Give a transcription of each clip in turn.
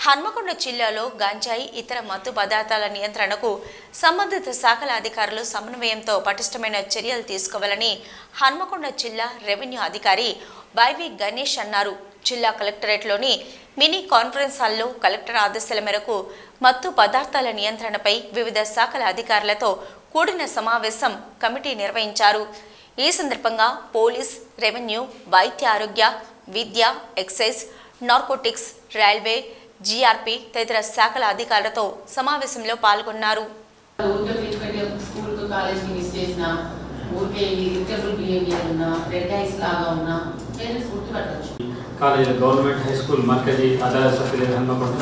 హన్మకొండ జిల్లాలో గంజాయి ఇతర మత్తు పదార్థాల నియంత్రణకు సంబంధిత శాఖల అధికారులు సమన్వయంతో పటిష్టమైన చర్యలు తీసుకోవాలని హన్మకొండ జిల్లా రెవెన్యూ అధికారి వైవి గణేష్ అన్నారు. జిల్లా కలెక్టరేట్లోని మినీ కాన్ఫరెన్స్ హాల్లో కలెక్టర్ ఆదేశాల మేరకు మత్తు పదార్థాల నియంత్రణపై వివిధ శాఖల అధికారులతో కూడిన సమావేశం కమిటీ నిర్వహించారు. ఈ సందర్భంగా పోలీస్, రెవెన్యూ, వైద్య ఆరోగ్య, విద్య, ఎక్సైజ్, నార్కోటిక్స్, రైల్వే, జీఆర్పీ తదితర శాఖల అధికారులతో సమావేశంలో పాల్గొన్నారు. కాలేజీలో గవర్నమెంట్ హై స్కూల్ మర్కజీ ఆదర్శ హన్మకొండ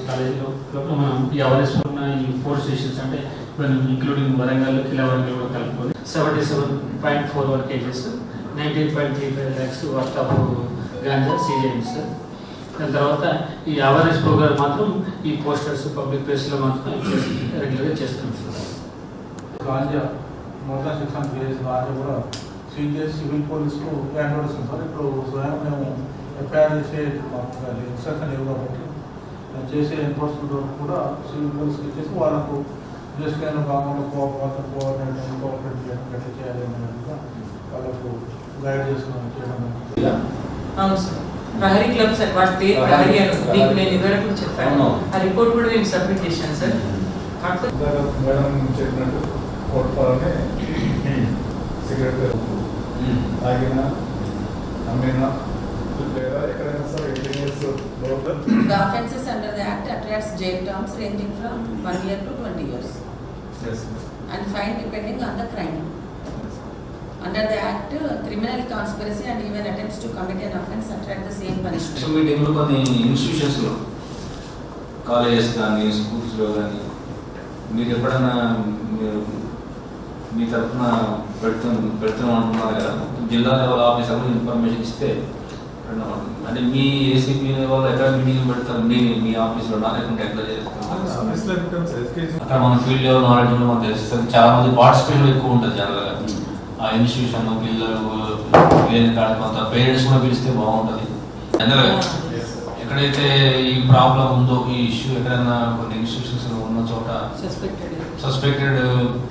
కాలేజీలో మనం ఈ అవేర్నెస్ ఉన్న ఈ 4 స్టేషన్స్ అంటే ఇంక్లూడింగ్ వరంగల్, కిలవరంగల్ కూడా కలుపుకొని 77.41 kgs 19.35 lakhs worth of ganja seize అయింది సార్. దాని తర్వాత ఈ అవేర్నెస్ ప్రోగ్రామ్ మాత్రం ఈ పోస్టర్స్ పబ్లిక్ ప్లేస్లో మాత్రం రెగ్యులర్గా చేస్తున్నాం sir. Ganja motor section case ganja కూడా సీజీఎస్ సివిల్ పోలీసుకు హ్యాండ్ ఓవర్ చేస్తాం సార్. ఇప్పుడు స్వయం మేము ఎఫ్ఐఆర్ చేసే ఇన్స్ట్రక్షన్ లేవు కాబట్టి చేసే ఎన్ఫోర్స్మెంట్ వరకు కూడా సివిల్ పోలీస్కి ఇచ్చేసి వాళ్ళకు జస్ట్గా భాగంలో కోఆర్డినేట్ ఎట్లా చేయాలి అనేది వాళ్ళకు గైడ్ చేసుకుని చేయడం. అవును సార్, ప్రహరీ క్లబ్స్ వాటి ప్రహరీ మీకు నేను ఇదివరకు చెప్పాను. ఆ రిపోర్ట్ కూడా నేను సబ్మిట్ చేశాను సార్. మేడం చెప్పినట్టు కోర్టులోనే సిగరెట్ తాగిన అమ్మిన లేదా ఎక్కడైనా సరే 18 years The offences under the Act attracts jail terms ranging from 1 year to 20 years. Yes. And fine depending on the crime. Under the Act, criminal conspiracy and even attempts to commit an offence attract the same punishment. So మీటింగ్లో కొన్ని ఇన్స్టిట్యూషన్స్లో colleges కానీ స్కూల్స్లో కానీ మీరు ఎప్పుడైనా మీరు మీ తరఫున పెడుతున్నాం కదా, జిల్లా లెవెల్ ఆఫీసర్లు ఇన్ఫర్మేషన్ ఇస్తే అంటే మీ ఏసీపీ లెవెల్ ఎక్కడ మీటింగ్ పెడతారు మీ ఆఫీస్లో లేకుంటే ఎట్లా చేస్తారు? అక్కడ మన ఫీల్డ్ లెవెల్ నాలెడ్జ్ మనకు తెలుస్తుంది. చాలా మంది పార్టిసిపేషన్ ఎక్కువ ఉంటుంది జనరల్గా. ఆ ఇన్స్టిట్యూషన్ పిల్లలు లేని కాడ కొంత పేరెంట్స్ కూడా పిలిస్తే బాగుంటుంది. జనరల్గా ఎక్కడైతే ఈ ప్రాబ్లం ఉందో, ఈ ఇష్యూ ఎక్కడైనా కొన్ని ఇన్స్టిట్యూషన్స్ ఉన్న చోట సస్పెక్టెడ్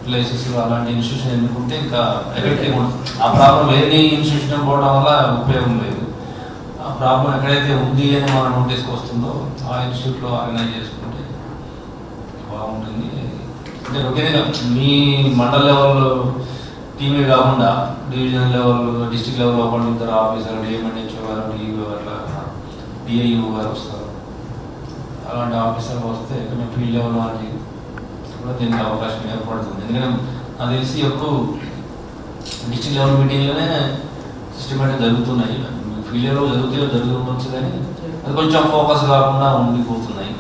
ప్లేసెస్ అలాంటి ఇన్స్టిట్యూషన్ ఎన్నుకుంటే ఇంకా ఎఫెక్టివ్ ఉంటుంది. ఆ ప్రాబ్లం లేని ఇన్స్టిట్యూషన్ పోవడం వల్ల ఉపయోగం లేదు. ఆ ప్రాబ్లం ఎక్కడైతే ఉంది అని మన నోటీస్కి వస్తుందో ఆ ఇన్స్టిట్యూట్లో ఆర్గనైజ్ చేసుకుంటే బాగుంటుంది. అంటే ఒకేగా మీ మండల్ లెవెల్ టీమే కాకుండా డివిజన్ లెవెల్, డిస్ట్రిక్ట్ లెవెల్ ఒకటి ఇద్దరు ఆఫీసర్లు, డిఎంఎన్హెచ్ఓ గారు, డిఈఓ అట్లా డిఐఓ గారు వస్తారు. అలాంటి ఆఫీసర్లు వస్తే కొంచెం ఫీల్డ్ లెవెల్ వాళ్ళకి కూడా దీనికి అవకాశం ఏర్పడుతుంది. ఎందుకంటే నాకు తెలిసి ఎప్పుడు డిస్ట్రిక్ట్ లెవెల్ మీటింగ్లోనే సిస్టమేటిక్ జరుగుతున్నాయి. ఫీల్డ్ లెవెల్ జరుగుతుండొచ్చు కానీ అది కొంచెం ఫోకస్ కాకుండా ఉండిపోతున్నాయి.